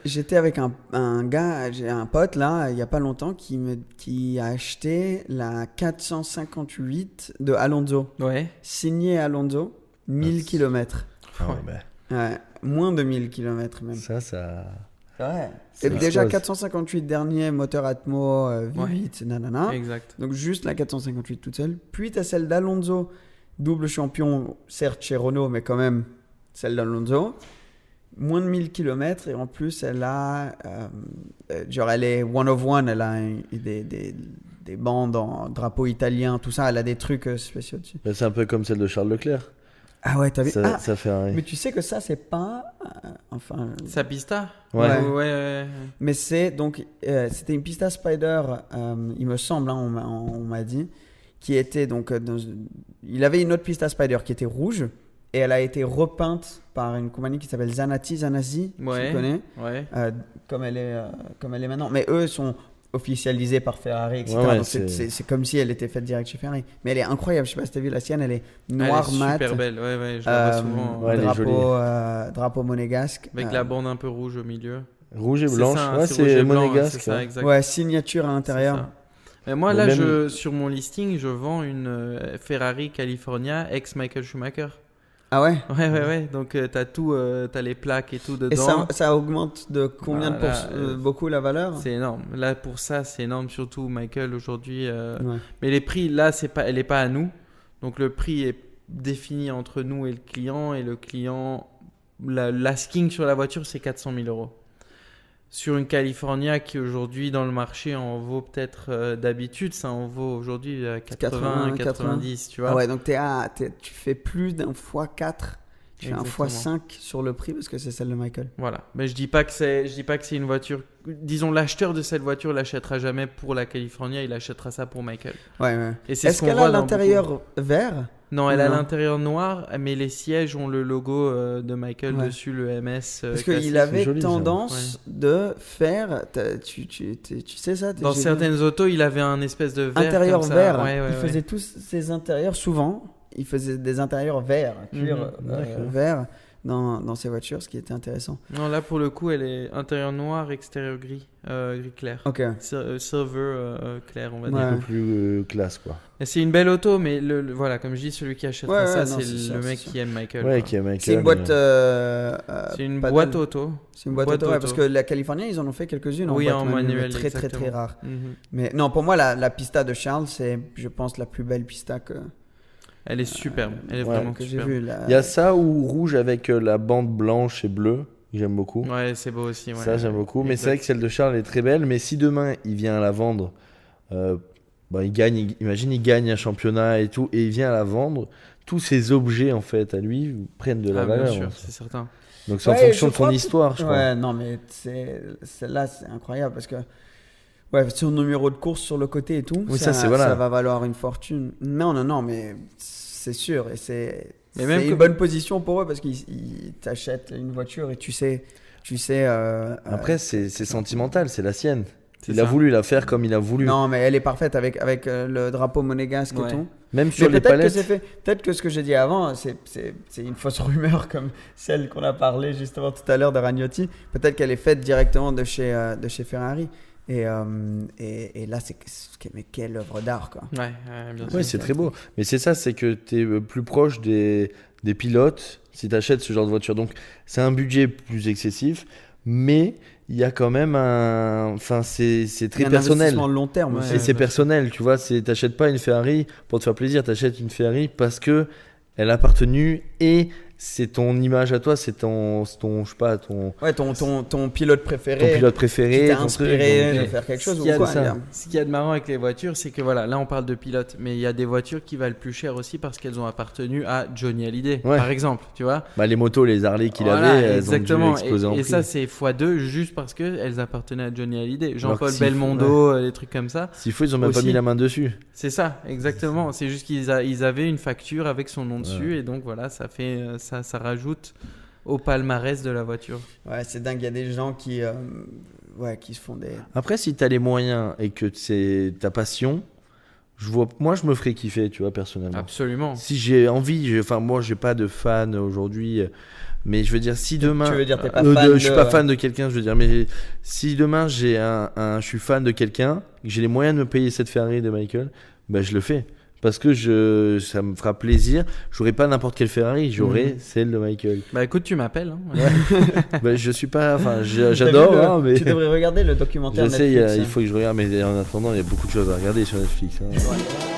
j'étais avec un gars, j'ai un pote là, il y a pas longtemps, qui a acheté la 458 de Alonso. Ouais. Signé Alonso, 1000 km. Ah ouais, Ouais, moins de 1000 km même. ça. Ouais. Ça Et déjà explose. 458 dernier, moteur Atmo, V8, nanana. Exact. Donc juste la 458 toute seule. Puis tu as celle d'Alonso, double champion, certes chez Renault, mais quand même celle d'Alonso. Moins de 1000 km et en plus elle a, genre elle est one of one, elle a des bandes en drapeau italien, tout ça, elle a des trucs spéciaux dessus. Bah, c'est un peu comme celle de Charles Leclerc. Ah ouais, t'as vu? Ça, ça fait un... Mais tu sais que ça c'est pas, enfin... Sa pista. Ouais. Ouais. Mais c'est donc, c'était une Pista Spider, il me semble, hein, on m'a dit, qui était donc, il avait une autre Pista Spider qui était rouge et elle a été repeinte par une compagnie qui s'appelle Zanazzi, Ouais. tu connais, Ouais. comme elle est maintenant. Mais eux sont officialisés par Ferrari, etc. Ouais, Donc c'est comme si elle était faite direct chez Ferrari. Mais elle est incroyable, je sais pas si t'as vu la sienne, elle est noire Elle est mat. super belle. Ouais, je la vois souvent. ouais, elle est jolie. Drapeau monégasque. Avec la bande un peu rouge au milieu. Rouge et C'est blanche, ça, ouais, c'est rouge et c'est blanc, monégasque. c'est ça, ouais. exact. Ouais, signature à C'est l'intérieur. ça. Mais moi, Mais là, même- sur mon listing, je vends une Ferrari California ex-Michael Schumacher. Ah ouais? Ouais. Donc, t'as tout, t'as les plaques et tout dedans. Et ça augmente de combien de Voilà, beaucoup la valeur? C'est énorme. Là, pour ça, c'est énorme, surtout Michael aujourd'hui. Ouais. Mais les prix, là, elle n'est pas à nous. Donc, le prix est défini entre nous et le client. Et le client, l'asking sur la voiture, c'est 400 000 euros. Sur une California qui aujourd'hui dans le marché en vaut peut-être d'habitude, ça en vaut aujourd'hui 80, 90, tu vois. Ah ouais, donc tu fais plus d'un x4, tu fais un Exactement. x5 sur le prix parce que c'est celle de Michael. Voilà. Mais je dis pas que c'est une voiture. Disons, l'acheteur de cette voiture l'achètera jamais pour la California, il achètera ça pour Michael. Ouais. Et c'est Est-ce ce qu'on qu'elle voit a dans l'intérieur vert? Non, elle a Non. l'intérieur noir, mais les sièges ont le logo de Michael Ouais. dessus, le MS. Parce classique. qu'il avait joli, ça. tendance de faire, tu sais ça? Dans j'ai vu. certaines autos, il avait un espèce de verre. Intérieur comme ça. vert. Ouais, Il faisait tous ses intérieurs souvent. Il faisait des intérieurs verts, cuir D'accord. vert dans ses voitures, ce qui était intéressant. Non, là pour le coup, elle est intérieur noir, extérieur gris, gris clair. Ok. Silver clair, on va Ouais. dire. Un peu plus classe, quoi. Et c'est une belle auto, mais voilà, comme je dis, celui qui achètera Ouais, ça, ouais, non, c'est c'est sûr, le mec c'est sûr. qui aime Michael. Ouais, quoi. qui est Michael. C'est une boîte. C'est une paddle. boîte auto. C'est une boîte auto, ouais, parce que la Californie, ils en ont fait quelques-unes Oui, en boîte en manuelle, manuel, mais très exactement. rare. Mhm. Mais non, pour moi, la pista de Charles, c'est, je pense, la plus belle pista que Elle est superbe, elle est ouais, vraiment j'ai superbe. vue. Il y a ça ou rouge avec la bande blanche et bleue, que j'aime beaucoup. Ouais, c'est beau aussi. Ouais. Ça, j'aime beaucoup. Mais c'est vrai Exact. que celle de Charles est très belle. Mais si demain, il vient à la vendre, il gagne, imagine, il gagne un championnat et tout, et il vient à la vendre, tous ces objets, en fait, à lui, prennent de la Ah, bien valeur. sûr, hein. c'est certain. Donc, c'est en Ouais, fonction je de son crois- histoire, je crois. Ouais, non, mais celle-là, c'est incroyable parce que ouais, son numéro de course sur le côté et tout, Oui, ça, c'est voilà. ça va valoir une fortune. Non, mais c'est sûr et c'est Mais même une que- bonne position pour eux parce qu'ils t'achètent une voiture et tu sais. Après, c'est sentimental, c'est la sienne. C'est Il a ça. voulu la faire comme il a voulu. Non, mais elle est parfaite avec le drapeau monégasque Ouais. et tout. Même Mais sur les peut-être que palettes. c'est fait. Peut-être que ce que j'ai dit avant, c'est une fausse rumeur comme celle qu'on a parlé justement tout à l'heure de Ragnotti. Peut-être qu'elle est faite directement de chez Ferrari. Et là, mais quelle œuvre d'art, quoi. Ouais, bien sûr. Oui, c'est très beau. Mais c'est ça, c'est que tu es plus proche des pilotes si tu achètes ce genre de voiture. Donc, c'est un budget plus excessif, mais il y a quand même un. Enfin, c'est Il y très a un personnel. investissement long terme Ouais. aussi. Et c'est bien personnel, tu vois. T'achètes pas une Ferrari pour te faire plaisir, t'achètes une Ferrari parce que elle a appartenu et c'est ton image à toi, c'est ton je sais pas, ton Ouais, ton pilote préféré. pilote qui préféré. t'a ton inspiré truc, de donc, faire quelque chose Ce ou qu'il y a quoi. de ça. il y a- Ce qu'il y a de marrant avec les voitures, c'est que voilà, là on parle de pilotes, mais il y a des voitures qui valent plus cher aussi parce qu'elles ont appartenu à Johnny Hallyday, Ouais. par exemple, tu vois. bah, les motos, les Harley qu'il Voilà, avait, elles exactement. ont dû exploser en Et prix. ça, c'est x2 juste parce qu'elles appartenaient à Johnny Hallyday. Alors Jean-Paul que s'il faut- Belmondo, des trucs comme ça. S'il faut, ils ont même pas Aussi. mis la main dessus. C'est ça, exactement. C'est juste qu'ils ils avaient une facture avec son nom dessus et donc voilà, ça fait ça rajoute au palmarès de la voiture. Ouais, c'est dingue. Il y a des gens qui se font des. Après, si tu as les moyens et que c'est ta passion, moi, je me ferais kiffer, tu vois, personnellement. Absolument. Si j'ai envie, enfin, moi, j'ai pas de fan aujourd'hui, mais je veux dire, si demain. Tu veux dire, t'es pas fan je suis pas fan de quelqu'un, je veux dire, mais si demain, je suis fan de quelqu'un, que j'ai les moyens de me payer cette Ferrari de Michael, ben, je le fais. Parce que ça me fera plaisir. J'aurai pas n'importe quelle Ferrari, j'aurai celle de Michael. Bah écoute, tu m'appelles. Hein. Ben, je suis pas. Enfin, j'adore, hein, mais. Tu devrais regarder le documentaire Je sais, Netflix. il faut que je regarde, mais en attendant, il y a beaucoup de choses à regarder sur Netflix. Hein. Ouais.